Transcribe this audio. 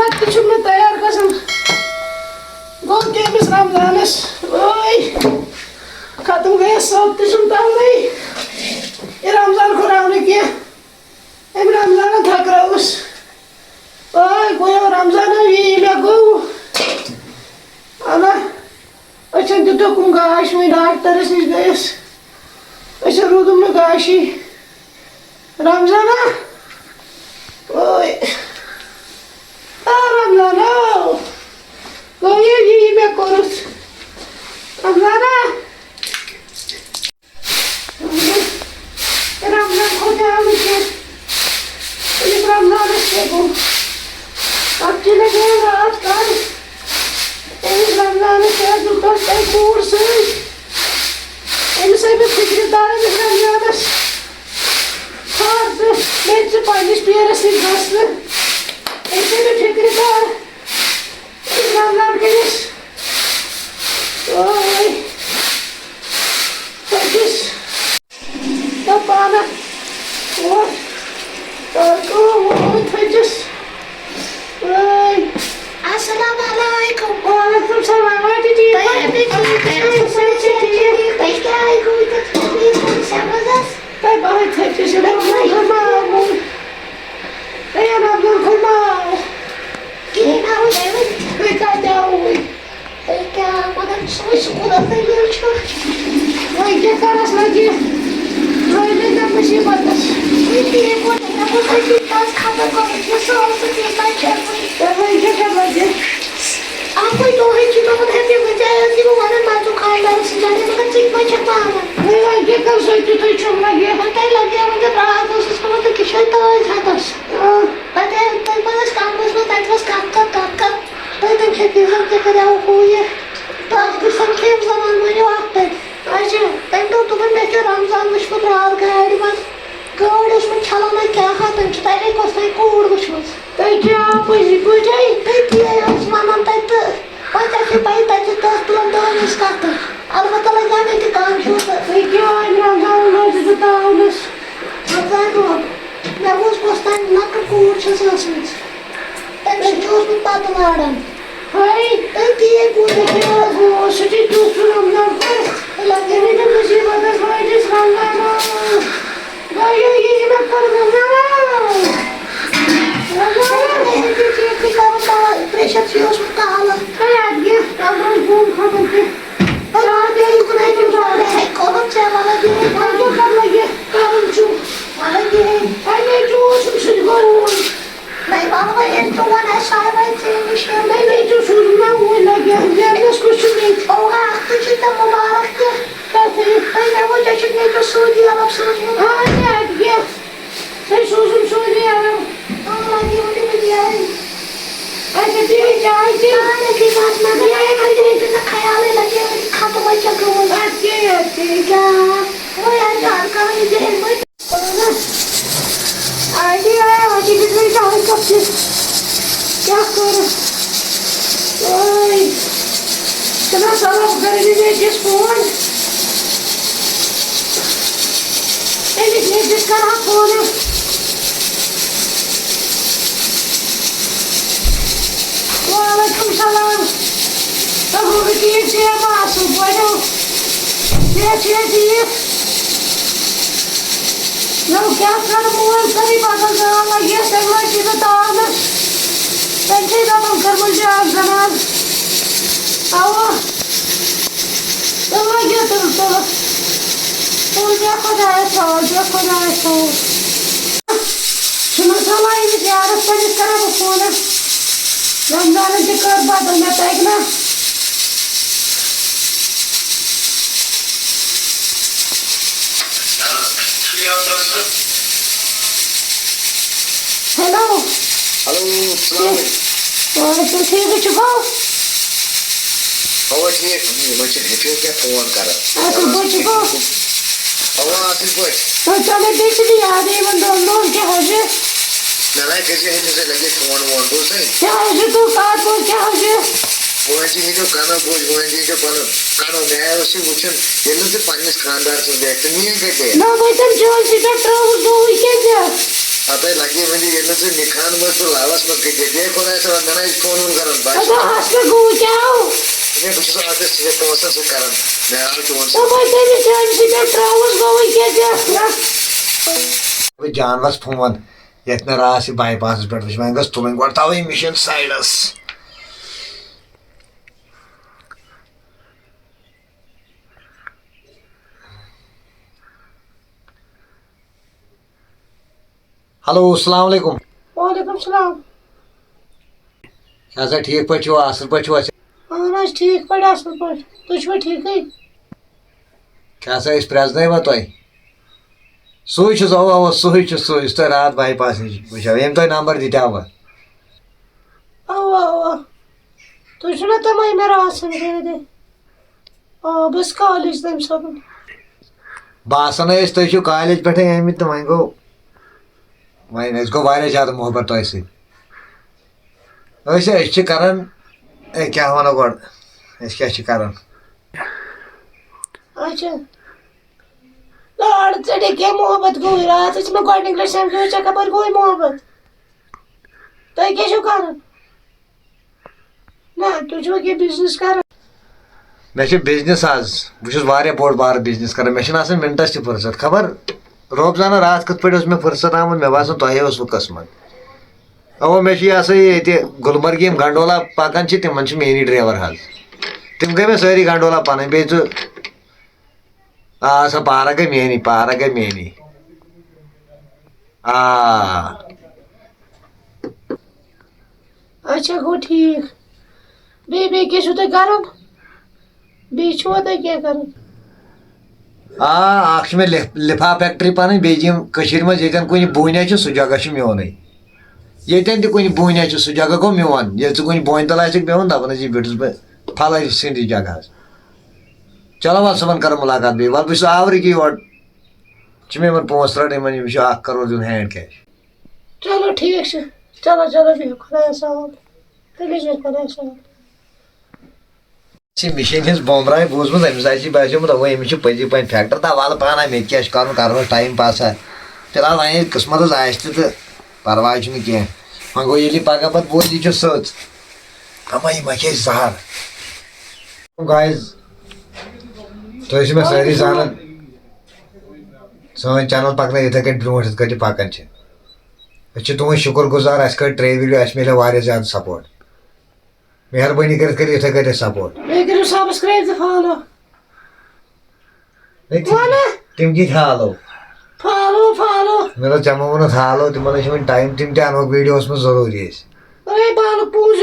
तक मे तैयार गसन गो केमिस रमजानस ओय खत्म गए सब तवने ये रमजान खुरावने के एम रमजान थकराउस ओय गयो रमजान ये मे गो अना अच्छा तो कुम गाश में डॉक्टरस निश गयस अच्छा रूदुम न गाशी रमजान ओय रमजान गो ये मे कोरस रमजान रमजान को जाने के ये रमजान से को अब चले गए रात का रमजान से दुकान से कोर्स इनसे भी फिक्रदार है रमजान और मैं से पालिश पियर से बस ऐसे भी फिक्रदार रमजान के लिए ओए तकिस पाना और को तकिस ओए अस्सलाम वालेकुम वालेकुम सलाम जी Hey, bye, take this. Come on. Hey, I'm not going to come on. Get out, David. We got down. Hey, what I'm so school of the year. Hey, get us like you. Hey, let them see about this. We did what I was thinking. That's kind of going to so also be my family. Hey, get us like you. आपको तो है कि तो है कि मुझे ऐसी वो वाला बात तो खाना है सिजाने में कच्ची बच्चा पाना नहीं भाई ये कर सकते तो चुम लगे पता ही लग गया मुझे रात उस उसको तो किशन तो है था पता है तो बस काम में ताकि काम कर तो खेती हम के करे हो ये तो आज के संक्षेप zaman में वक्त है आज तो तुम्हें मैं के रमजान में शुरू रात गाड़ी में गाड़ी उसमें चलाना क्या खाता है ताकि को सही कोड कुछ तो क्या पुजी पुजाई तो ये उस्मान तो पता है भाई ताकि तो तुम तो इसका तो अलबत्ता लगाने के काम शुरू तो क्या रमजान में जुटा उस रमजान को मैं वो पोस्टर ना कर कोड से उसमें तब जो उसमें पाता मारन हाय तो ये कोड क्या वो सच्ची दोस्त रमजान को लगे नहीं तो मुझे बता भाई जिस रमजान भाई ये मैं कर दूंगा प्रेशर से उसका हाल है आगे अब घूम खबर के और आगे ही को नहीं जो है कौन से वाला ये जो कर लगे काम जो वाला ये अरे जो सुन गो नहीं बाबा ये तो वाला सारा चीज शेयर नहीं जो सुनना वो लगे ये उसको सुनी होगा तो चिंता मुबारक के कहते हैं वो जैसे नहीं तो सऊदी अरब से हां ये सही सऊदी अरब Allah ये मुझे दिया है ऐसे भी चाहिए खाने की बात ना ये खाने की तो ख्याल है लगे खाता बच्चा को अच्छे क्या वो यार जान का ये जेल में आइडिया है वाची कितने जाओ कब से क्या कर ओए कितना सारा घर में जिस फोन ये जिसका फोन है वालेकुम सलाम तो वो भी ये मासू बोलो ये नो क्या कर मोबाइल करी बदल जाना लगे सगला की बताओ ना पैसे का तो कर मुझे आप जनाब आओ तो लगे तो क्या खुदा है तो सुनो साला ये यार पर इसका वो फोन है रमजान के कर बदल में तैगना हेलो सलाम और तो ठीक है चुको और ठीक मुझे हेफियो क्या फोन कर तो चुको और आसिफ भाई तो चले देख लिया आदमी बंदो लोग क्या हो जे नला कैसे है जैसे लगे फोन तो सही क्या हो जे तो बात बोल क्या हो जे वो जी जो काना बोझ वो जी जो कानो मैं उसे पूछन ये से पांच खानदार से देखते नहीं है कहते ना भाई तुम जो सी डॉक्टर हो दो वीकेंड जा आता लगे म्हणजे येणं से निखान मत तो लावास मत के जे कोण आहे सर मला फोन करून बाय आता हसले गुचाओ मैं कुछ तो आते से पसंद से कारण मैं आल तो वन तो भाई तेरी जान से मैं ट्राउस गोई क्या क्या वे जानवस फोन यत्न राशि बाईपास पे मैं गस तुलन गतावे मिशन साइडस हेलो अस्सलाम वालेकुम वालेकुम सलाम क्या सा ठीक पछो असल पछो हां ठीक पड़ा असल पर तुझ में ठीक है क्या सा इस प्रजन व तय सुई सुई तो रात बाईपास वो यम तुम नंबर दिताव अवा तुझ ना तो मैं मेरा आसन दे दे बस कॉलेज तम सब बासन तुम कॉलेज पे आम तो वो गो वह गो वारिया ज्यादा मोहब्बत तुम सर करान क्या वनो गो क्या करान अच्छा लाड़ चढ़े क्या मोहब्बत गई रात में गोडनिक लट समझो चा खबर गई मोहब्बत तय क्या छो कर ना तुझ के बिजनेस कर मे बिजनेस आज बहुत बोड़ बार बिजनेस कर मे मिनटस तह फुर्सत खबर रोजाना रात कत पे मे फुर्सत आमुत मे बासान तुहे वो किस्मत अवो मे ये गुलमर्ग यम गंडोला पकान तिम मेनी ड्राइवर हाज तिम गई मे सारी गंडोला पन बे सा पारा गई मेनी अच्छा गो ठीक बे क्या छो तय करन बे छो तय क्या करन मे लिफा फैक्ट्री पन बेम मज कुन बूनिया सह जगह मोन ये कुन बूनिया सह जगह गो मोन ये कुन बोन तल मोन दपान यह बिटस बह फल सद जगह चलो वल सुबह कर मुलाकात बे वल बस आवरी की योर मे पोस रट $1 करोड़ दिन हैंड कैश चलो ठीक है चलो चलो भी खुदा साहब तेरे जे खुदा साहब मिशन हज बोमराय बूजमुत अमिस बासोमुत वो अमिस पजी पन फैक्टर ता वाल पाना मे क्या कर टाइम पास फिलहाल वन किस्मत तो परवाह कह वो गो ये पगह पे बोली सच अमा यह खे जहर गाइज तुम मे सारी जान सन चैनल पकन इथे कन ब्रो पकान तुम शुक्र गुजार अस कर ट्रे वीडियो अस मिले वारिया ज्यादा सपोर्ट मेहरबानी कर इथे कर सपोर्ट सब्सक्राइब फॉलो तिम की हालो फॉलो फॉलो मेरा चमो वो हालो तिम टाइम तिम अनो वीडियो में जरूरी अरे बाल पूछ